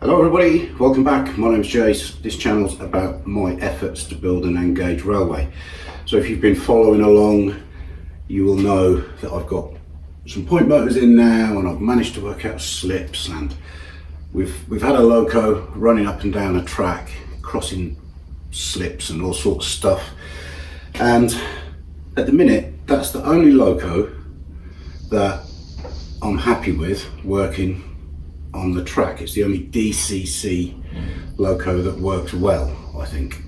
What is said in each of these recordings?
Hello everybody, welcome back. My name's Jace. This channel's about my efforts to build an N-gauge railway. So if you've been following along, you will know that I've got some point motors in now and I've managed to work out slips, and we've had a loco running up and down a track, crossing slips and all sorts of stuff. And at the minute, that's the only loco that I'm happy with working on the track. It's the only DCC loco that works well, I think.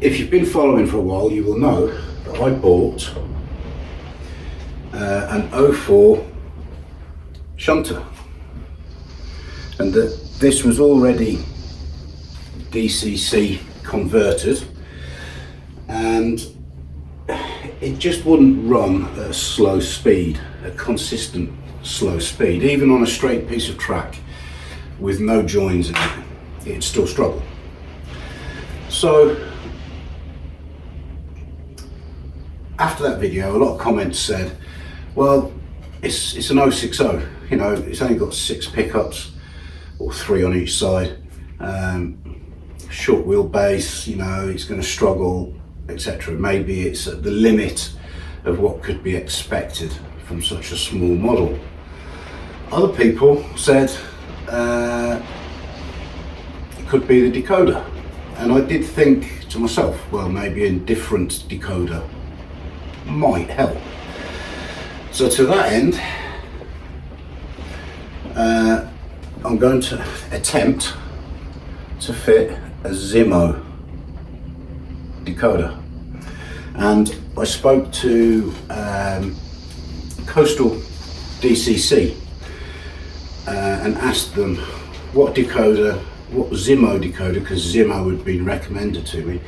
If you've been following for a while, you will know that I bought an 04 shunter, and that this was already DCC converted, and it just wouldn't run at a slow speed, a consistent slow speed. Even on a straight piece of track with no joins in it, it'd still struggle. So after that video, a lot of comments said, well, it's an 060, you know, it's only got 6 pickups or 3 on each side, short wheelbase, you know, it's going to struggle, etc. Maybe it's at the limit of what could be expected from such a small model. Other people said it could be the decoder, and I did think to myself, well, maybe a different decoder might help. So to that end, I'm going to attempt to fit a Zimo decoder, and I spoke to Coastal DCC and asked them what decoder, what Zimo decoder, because Zimo had been recommended to me.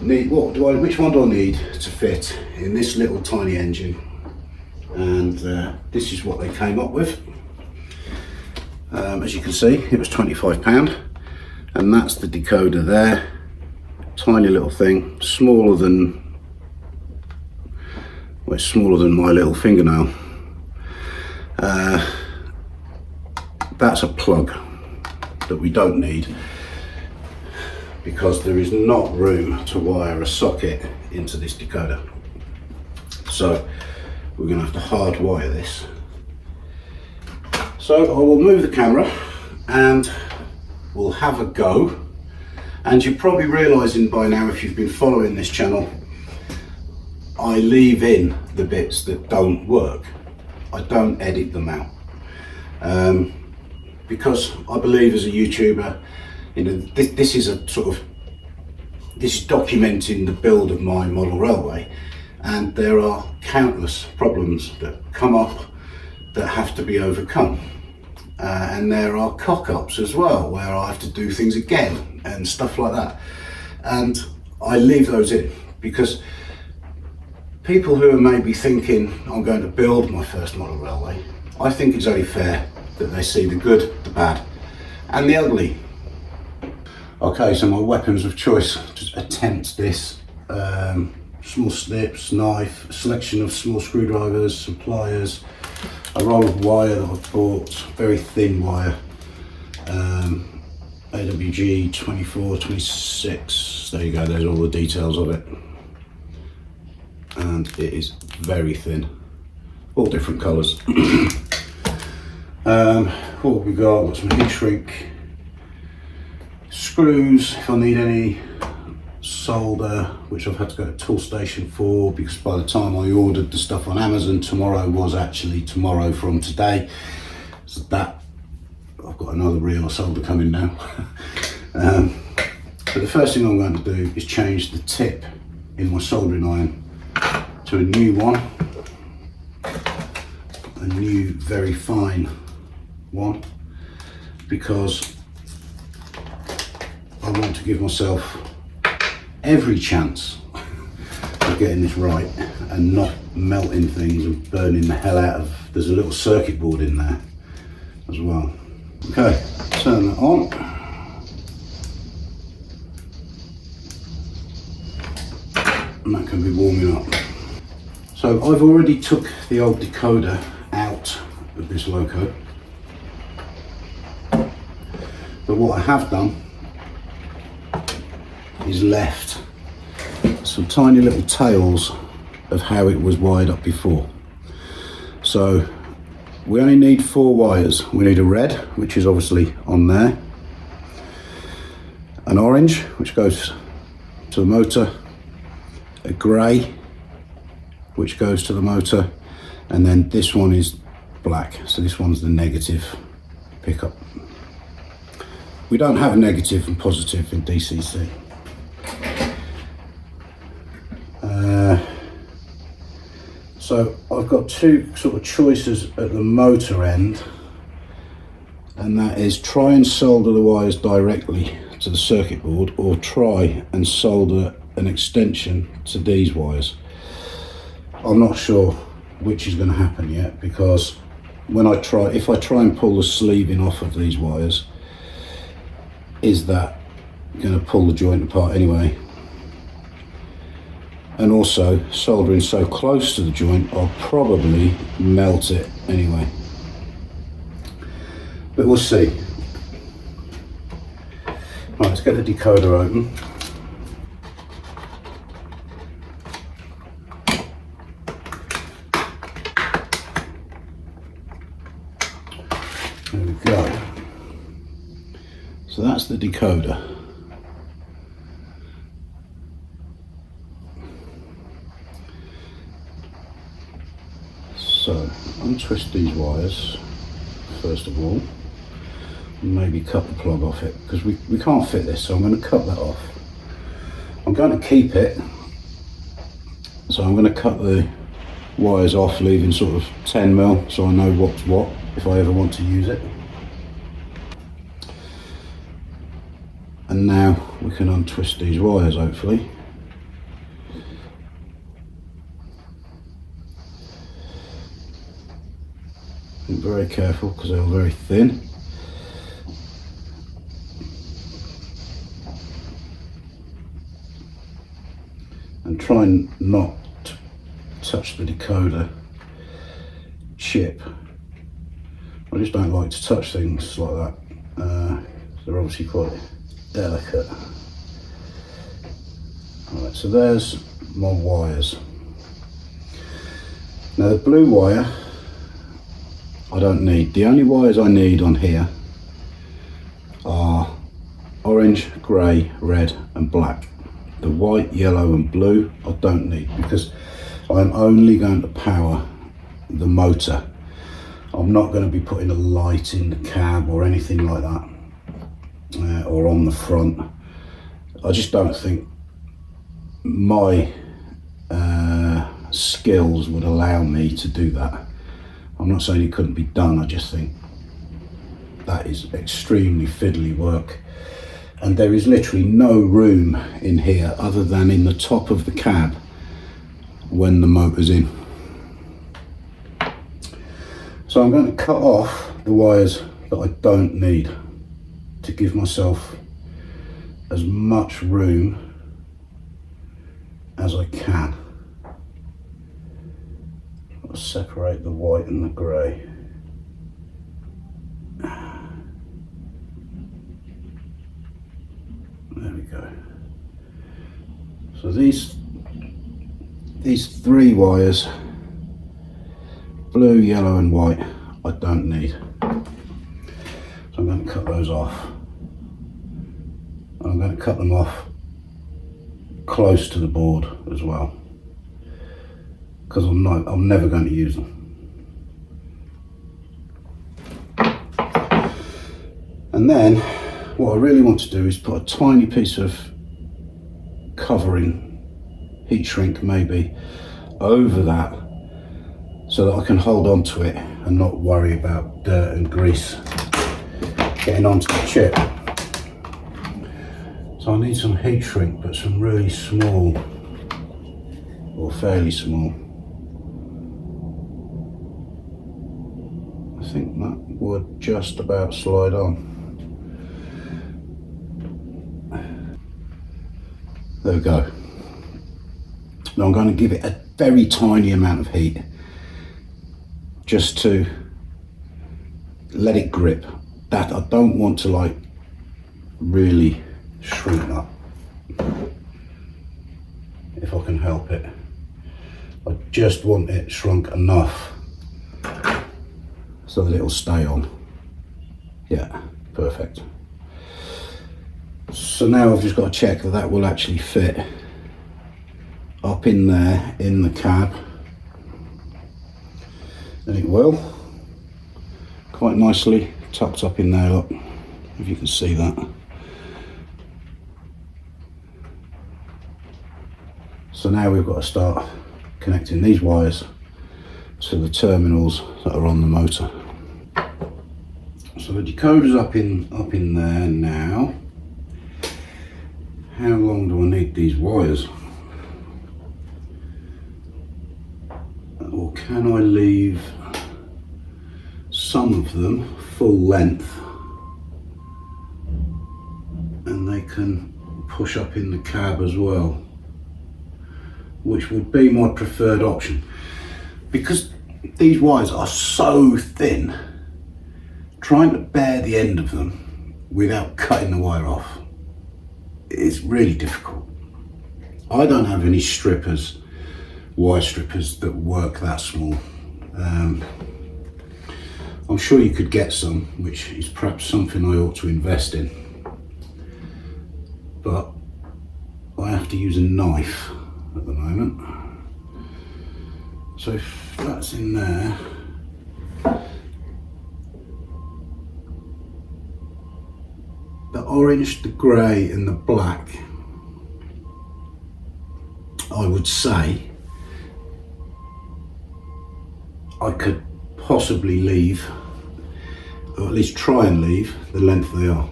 Which one do I need to fit in this little tiny engine? And this is what they came up with. As you can see, it was £25, and that's the decoder there. Tiny little thing, smaller than, well, it's smaller than my little fingernail. That's a plug that we don't need, because there is not room to wire a socket into this decoder. So we're going to have to hardwire this. So I will move the camera and we'll have a go. And you're probably realizing by now, if you've been following this channel, I leave in the bits that don't work. I don't edit them out. Because I believe as a YouTuber, you know, this is a sort of, this is documenting the build of my model railway, and there are countless problems that come up that have to be overcome. And there are cock-ups as well, where I have to do things again and stuff like that. And I leave those in because people who are maybe thinking I'm going to build my first model railway, I think it's only fair that they see the good, the bad and the ugly. Okay, so my weapons of choice to attempt this, small snips, knife, a selection of small screwdrivers, some pliers, a roll of wire that I've bought, very thin wire, AWG 24, 26, there you go, there's all the details of it, and it is very thin, all different colours. What have we got? Got some heat shrink, screws if I need any, solder, which I've had to go to tool station for, because by the time I ordered the stuff on Amazon, tomorrow was actually tomorrow from today. So that, I've got another reel of solder coming now. But the first thing I'm going to do is change the tip in my soldering iron to a new one, a new very fine one, because I want to give myself every chance of getting this right and not melting things and burning the hell out of. There's a little circuit board in there as well. Okay, turn that on. And that can be warming up. So I've already took the old decoder out of this loco, But what I have done is left some tiny little tails of how it was wired up before. So we only need 4 wires. We need a red, which is obviously on there, an orange, which goes to the motor, a grey, which goes to the motor, and then this one is black, so this one's the negative pickup. We don't have a negative and positive in DCC. So I've got 2 sort of choices at the motor end, and that is try and solder the wires directly to the circuit board, or try and solder an extension to these wires. I'm not sure which is going to happen yet, because if I try and pull the sleeving off of these wires, is that going to pull the joint apart anyway? And also, soldering so close to the joint, I'll probably melt it anyway. But we'll see. Right, let's get the decoder open. There we go. So that's the decoder. So untwist these wires first of all, and maybe cut the plug off it, because we can't fit this, so I'm going to cut that off. I'm going to keep it, so I'm going to cut the wires off, leaving sort of 10mm, so I know what's what if I ever want to use it. And now we can untwist these wires, hopefully. Be very careful because they're very thin. And try not to touch the decoder chip. I just don't like to touch things like that. They're obviously quite delicate. Alright, so there's my wires. Now the blue wire I don't need. The only wires I need on here are orange, grey, red and black. The white, yellow and blue I don't need, because I'm only going to power the motor. I'm not going to be putting a light in the cab or anything like that, or on the front. I just don't think my skills would allow me to do that. I'm not saying it couldn't be done, I just think that is extremely fiddly work. And there is literally no room in here other than in the top of the cab when the motor's in. So I'm going to cut off the wires that I don't need to give myself as much room as I can. I'll separate the white and the grey. There we go. So these 3 wires, blue, yellow and white, I don't need. So I'm going to cut those off. I'm going to cut them off close to the board as well, because I'm never going to use them. And then what I really want to do is put a tiny piece of covering, heat shrink maybe, over that, so that I can hold on to it and not worry about dirt and grease getting onto the chip. So I need some heat shrink, but some really small, or fairly small. I think that would just about slide on. There we go. Now I'm going to give it a very tiny amount of heat, just to let it grip. That I don't want to like really shrink that if I can help it. I just want it shrunk enough so that it'll stay on. Yeah, perfect. So now I've just got to check that that will actually fit up in there in the cab, and it will. Quite nicely tucked up in there, look, if you can see that. So now we've got to start connecting these wires to the terminals that are on the motor. So the decoder's up in there now. How long do I need these wires? Or can I leave some of them full length and they can push up in the cab as well, which would be my preferred option, because these wires are so thin. Trying to bear the end of them without cutting the wire off is really difficult. I don't have any strippers, wire strippers that work that small. I'm sure you could get some, which is perhaps something I ought to invest in, but I have to use a knife at the moment. So if that's in there, the orange, the grey and the black, I would say I could possibly leave, or at least try and leave the length they are.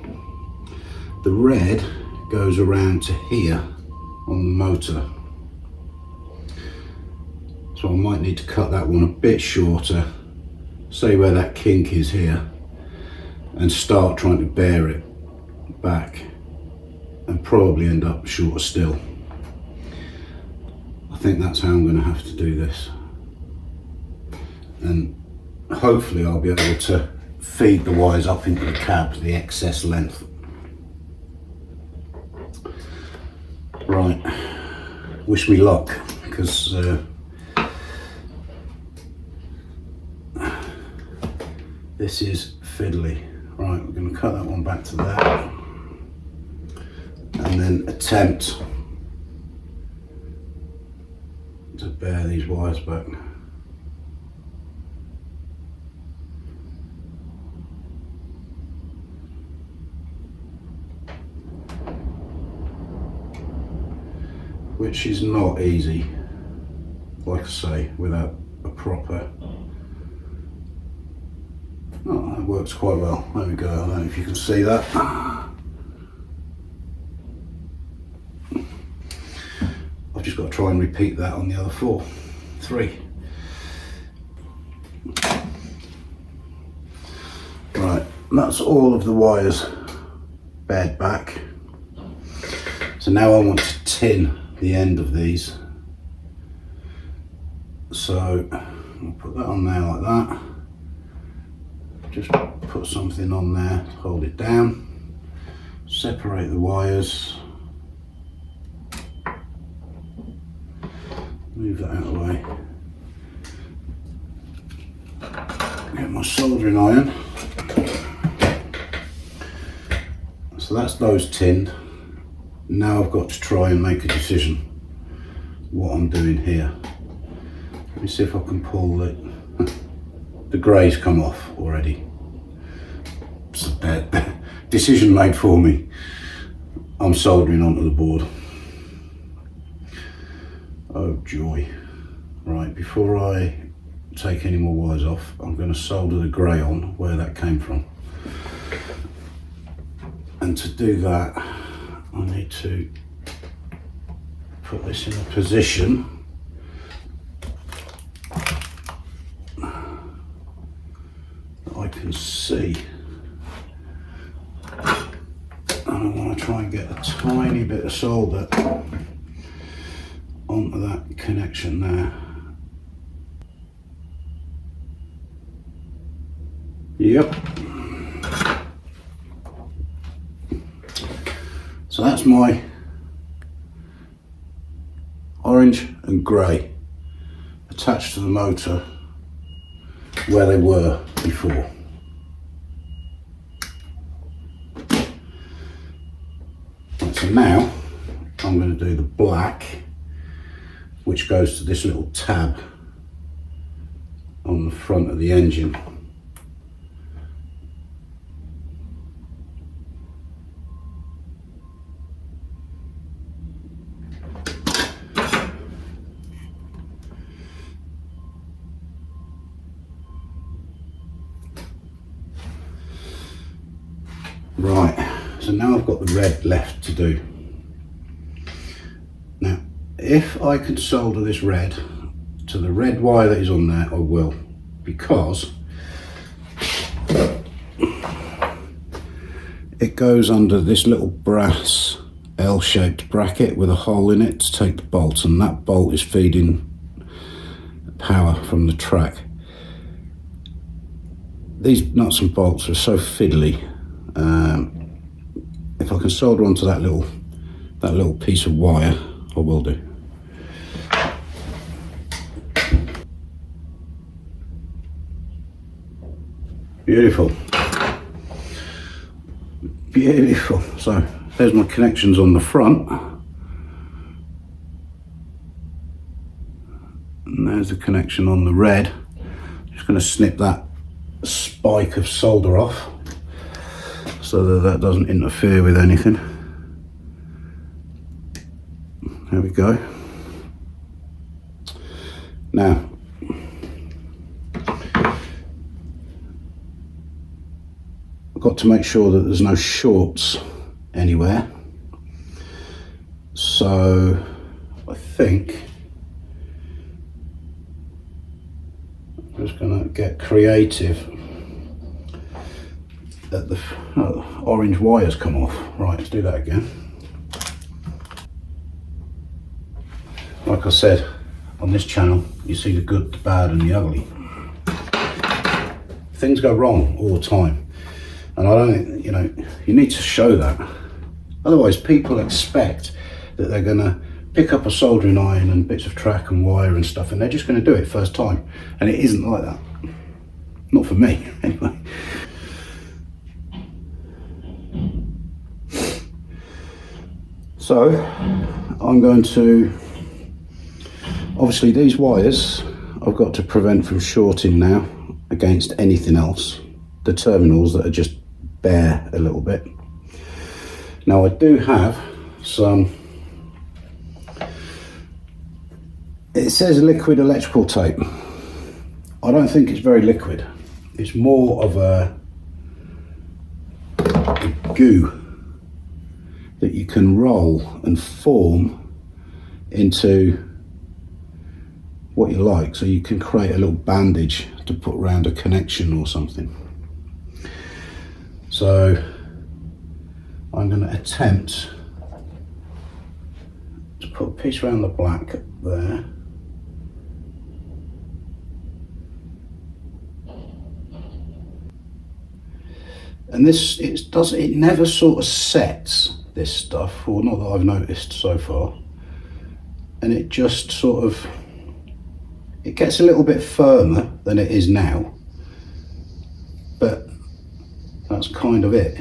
The red goes around to here on the motor, so I might need to cut that one a bit shorter, say where that kink is here, and start trying to bear it back, and probably end up shorter still. I think that's how I'm going to have to do this, and hopefully I'll be able to feed the wires up into the cab, the excess length. Right, wish me luck, because this is fiddly. Right, we're going to cut that one back to there and then attempt to bear these wires back. Which is not easy, like I say, without a proper... Oh, that works quite well. There we go. I don't know if you can see that. I've just got to try and repeat that on the other three. Right, that's all of the wires bared back. So now I want to tin the end of these. So I'll put that on there like that. Just put something on there, hold it down, separate the wires, move that out of the way, get my soldering iron. So that's those tinned. Now I've got to try and make a decision what I'm doing here. Let me see if I can pull it. The grey's come off already. It's a bad decision made for me. I'm soldering onto the board. Oh joy. Right, before I take any more wires off, I'm going to solder the grey on where that came from. And to do that, I need to put this in a position I can see, and I want to try and get a tiny bit of solder onto that connection there. Yep. So that's my orange and grey attached to the motor where they were before. Right, so now I'm going to do the black, which goes to this little tab on the front of the engine. Right, so now I've got the red left to do. Now, if I can solder this red to the red wire that is on there, I will, because it goes under this little brass L-shaped bracket with a hole in it to take the bolts, and that bolt is feeding power from the track. These nuts and bolts are so fiddly. If I can solder onto that little piece of wire, I will do. Beautiful. Beautiful. So there's my connections on the front. And there's the connection on the red. Just going to snip that spike of solder off so that that doesn't interfere with anything. There we go. Now, I've got to make sure that there's no shorts anywhere. So I think I'm just going to get creative. That the orange wires come off. Right, let's do that again. Like I said, on this channel, you see the good, the bad and the ugly. Things go wrong all the time. And I don't, you need to show that. Otherwise, people expect that they're going to pick up a soldering iron and bits of track and wire and stuff, and they're just going to do it first time. And it isn't like that. Not for me, anyway. So I'm going to, obviously these wires I've got to prevent from shorting now against anything else. The terminals that are just bare a little bit. Now I do have some, it says liquid electrical tape. I don't think it's very liquid. It's more of a goo that you can roll and form into what you like, so you can create a little bandage to put around a connection or something. So I'm going to attempt to put a piece around the black there. And this, it never sort of sets, this stuff, or not that I've noticed so far. And it just sort of, it gets a little bit firmer than it is now, but that's kind of it.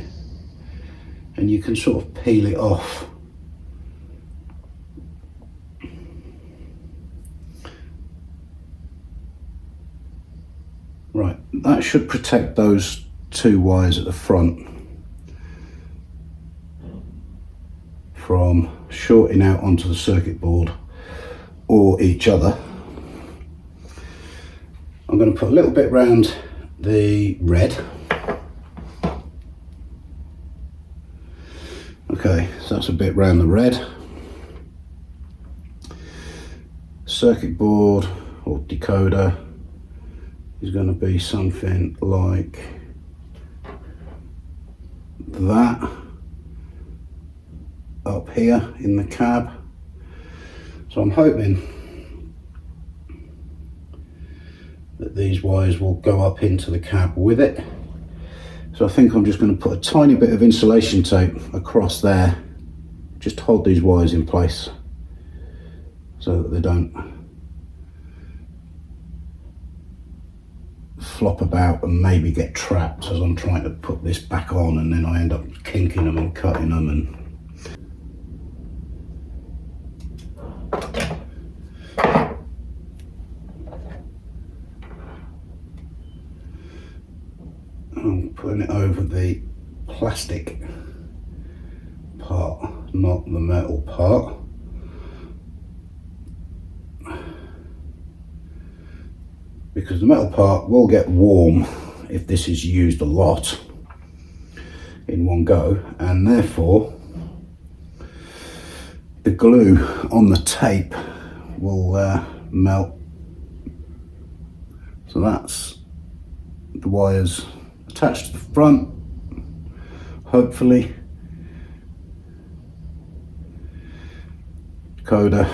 And you can sort of peel it off. Right, that should protect those two wires at the front from shorting out onto the circuit board or each other. I'm going to put a little bit round the red. Okay, so that's a bit round the red. Circuit board or decoder is going to be something like that up here in the cab. So I'm hoping that these wires will go up into the cab with it. So I think I'm just going to put a tiny bit of insulation tape across there just hold these wires in place so that they don't flop about and maybe get trapped as I'm trying to put this back on, and then I end up kinking them and cutting them. And I'm putting it over the plastic part, not the metal part. Because the metal part will get warm if this is used a lot in one go, and therefore the glue on the tape will melt. So that's the wires attached to the front, hopefully. Decoder.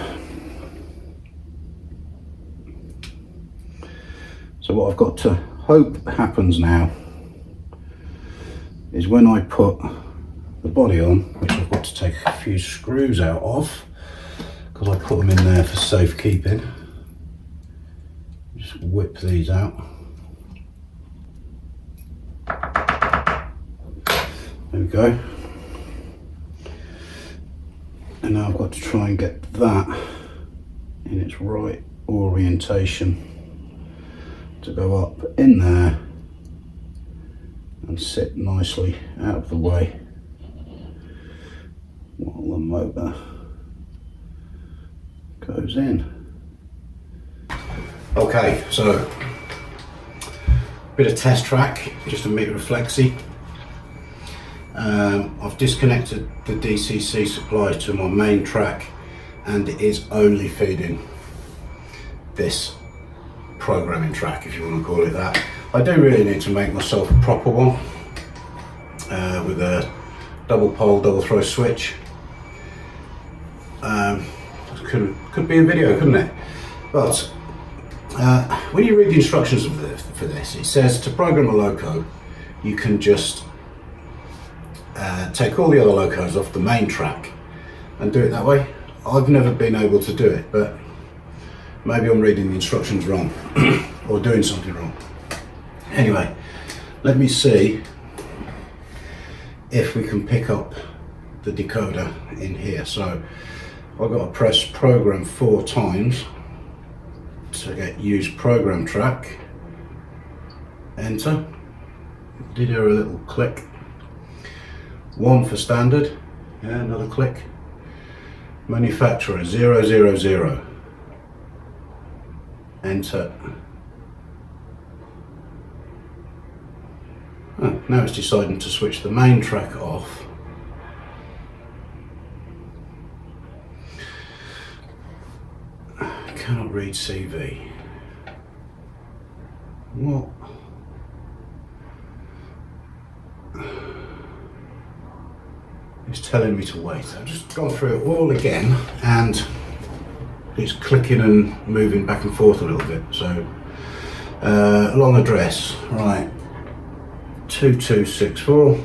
So what I've got to hope happens now is when I put the body on, which I've got to take a few screws out of because I put them in there for safekeeping. Just whip these out. There we go. And now I've got to try and get that in its right orientation to go up in there and sit nicely out of the way while the motor goes in. Okay, so bit of test track, just a meter of flexi. I've disconnected the DCC supply to my main track, and it is only feeding this programming track, if you want to call it that. I do really need to make myself a proper one with a double pole, double throw switch. Could be a video, couldn't it? But when you read the instructions for this, it says to program a loco, you can just take all the other locos off the main track and do it that way. I've never been able to do it, but maybe I'm reading the instructions wrong or doing something wrong. Anyway, let me see if we can pick up the decoder in here. So I've got to press program 4 times to get use program track. Enter. Did hear a little click. 1 for standard. Yeah, another click. Manufacturer 000. Enter. Oh, now it's deciding to switch the main track off. Cannot read CV. What? It's telling me to wait. I've just gone through it all again, and it's clicking and moving back and forth a little bit. So, long address, right? 2264.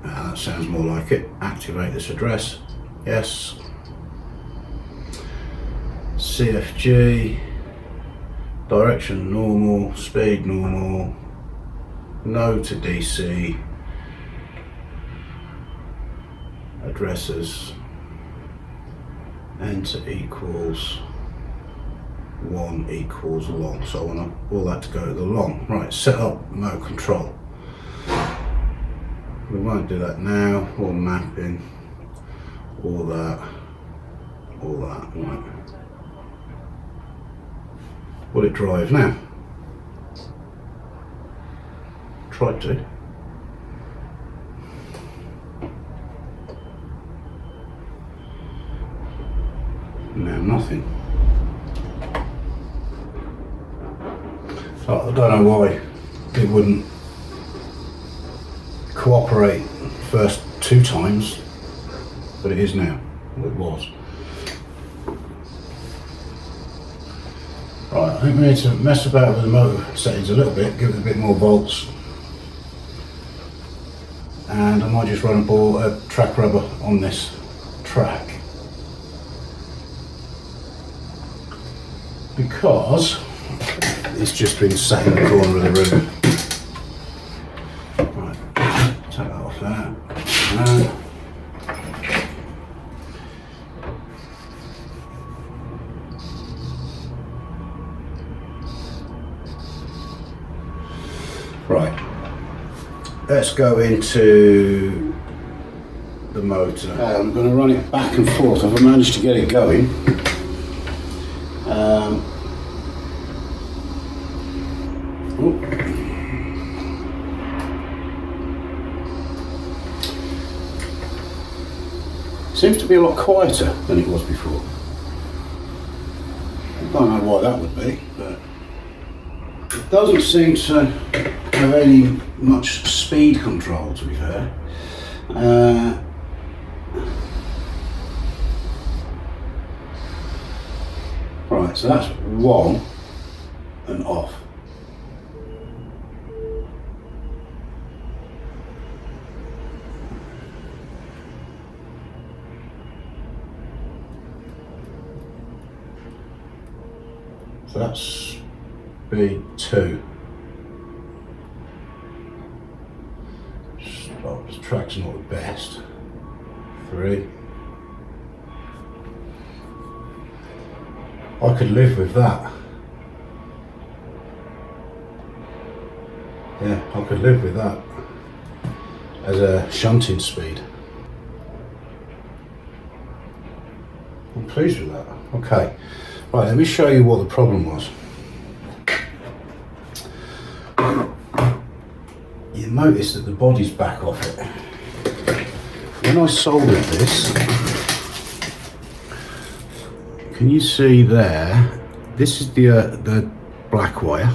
That sounds more like it. Activate this address. Yes. CFG. Direction normal. Speed normal. No to DC. Addresses. Enter equals 1 equals long. So I want all that to go to the long. Right, set up remote control. We won't do that now. Or mapping. All that. All that. Right. Will it drive now? Tried to. Now nothing. So I don't know why it wouldn't cooperate first 2 times, but it is now. Well, it was. Right, I think we need to mess about with the motor settings a little bit, give it a bit more volts. and I might just run a track rubber on this track, because it's just been sat in the corner of the room. Right, take that off there. Right, let's go into the motor. I'm going to run it back and forth. I've managed to get it going. Seems to be a lot quieter than it was before. I don't know why that would be, but it doesn't seem to have any much speed control, to be fair. Right, so that's on and off. So that's speed 2. Well, the track's not the best. 3. I could live with that. Yeah, I could live with that as a shunted speed. I'm pleased with that. Okay, right, let me show you what the problem was. You notice that the body's back off it. When I soldered this, can you see there? This is the black wire,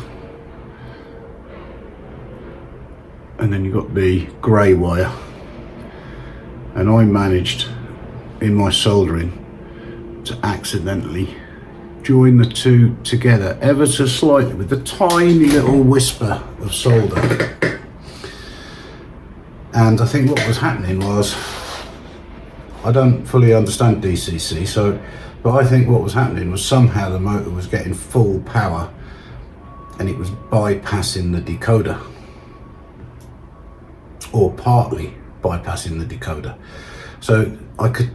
and then you've got the grey wire, and I managed in my soldering to accidentally join the two together ever so slightly with a tiny little whisper of solder. And I think what was happening was, I don't fully understand DCC, but I think what was happening was somehow the motor was getting full power and it was bypassing the decoder, or partly bypassing the decoder. So I could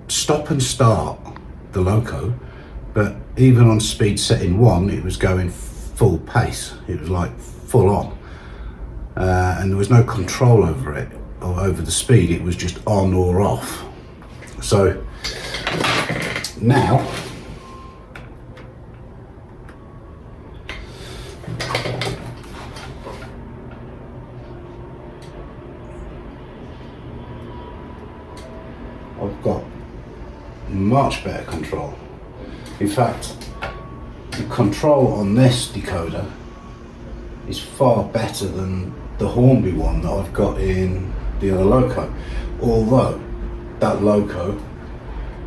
stop and start the loco, but even on speed setting 1, it was going full pace. It was like full on. And there was no control over it, or over the speed. It was just on or off. So now I've got much better control. In fact, the control on this decoder is far better than the Hornby one that I've got in the other loco, although that loco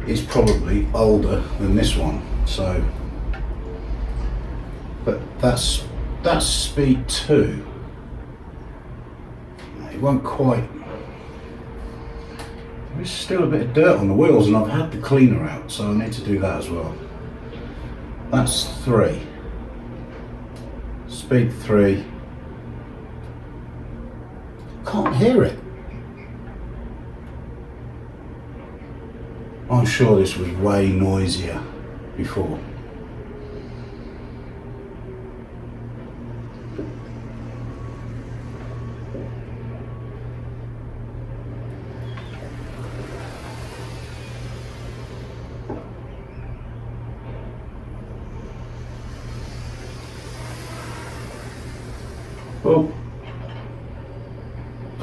is probably older than this one. So, but that's speed 2. It won't quite. There's still a bit of dirt on the wheels, and I've had the cleaner out, so I need to do that as well. That's 3. Speed 3. Can't hear it. I'm sure this was way noisier before.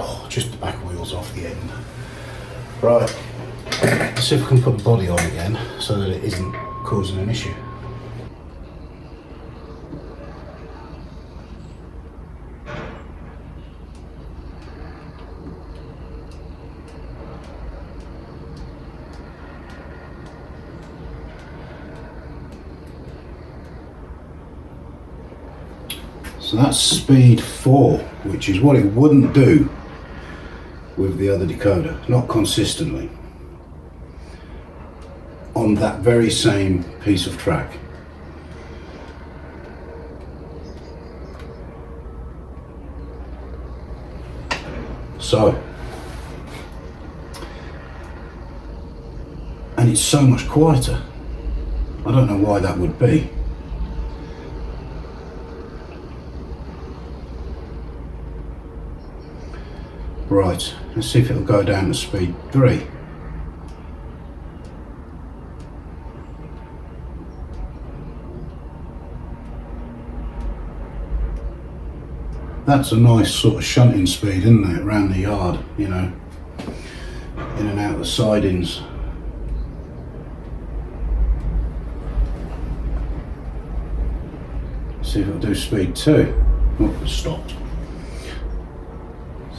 Oh, just the back wheels off the end. Right, let's see if I can put the body on again so that it isn't causing an issue. So that's speed 4, which is what it wouldn't do with the other decoder, not consistently, on that very same piece of track. So, and it's so much quieter. I don't know why that would be. Right, let's see if it'll go down to speed 3. That's a nice sort of shunting speed, isn't it, around the yard, you know, in and out of the sidings. See if it'll do speed 2. Oh, it stopped.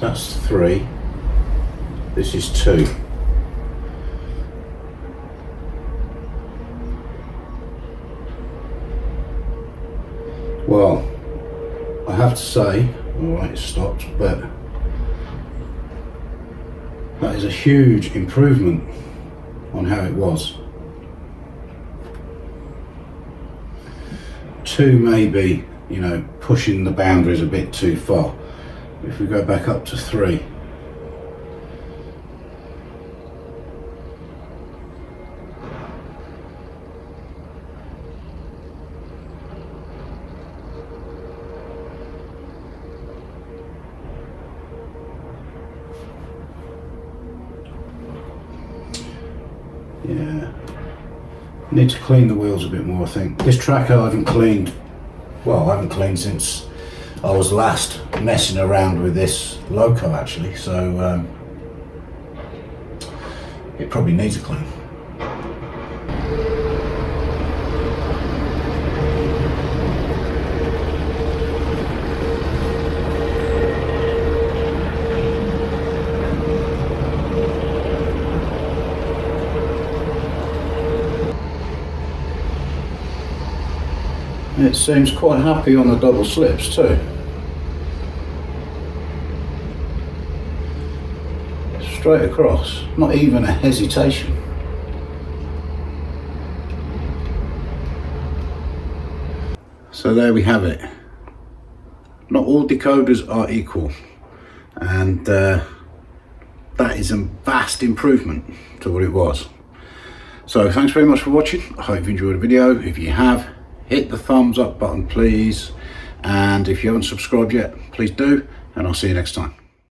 That's 3. This is 2. Well, I have to say, alright, it stopped, but that is a huge improvement on how it was. 2 may be, you know, pushing the boundaries a bit too far. If we go back up to 3. Yeah, need to clean the wheels a bit more, I think. This track I haven't cleaned, well, I haven't cleaned since I was last messing around with this loco actually, so it probably needs a clean. It seems quite happy on the double slips too. Straight across, not even a hesitation. So there we have it. Not all decoders are equal, and that is a vast improvement to what it was. So thanks very much for watching. I hope you enjoyed the video. If you have, hit the thumbs up button please, and if you haven't subscribed yet, please do, and I'll see you next time.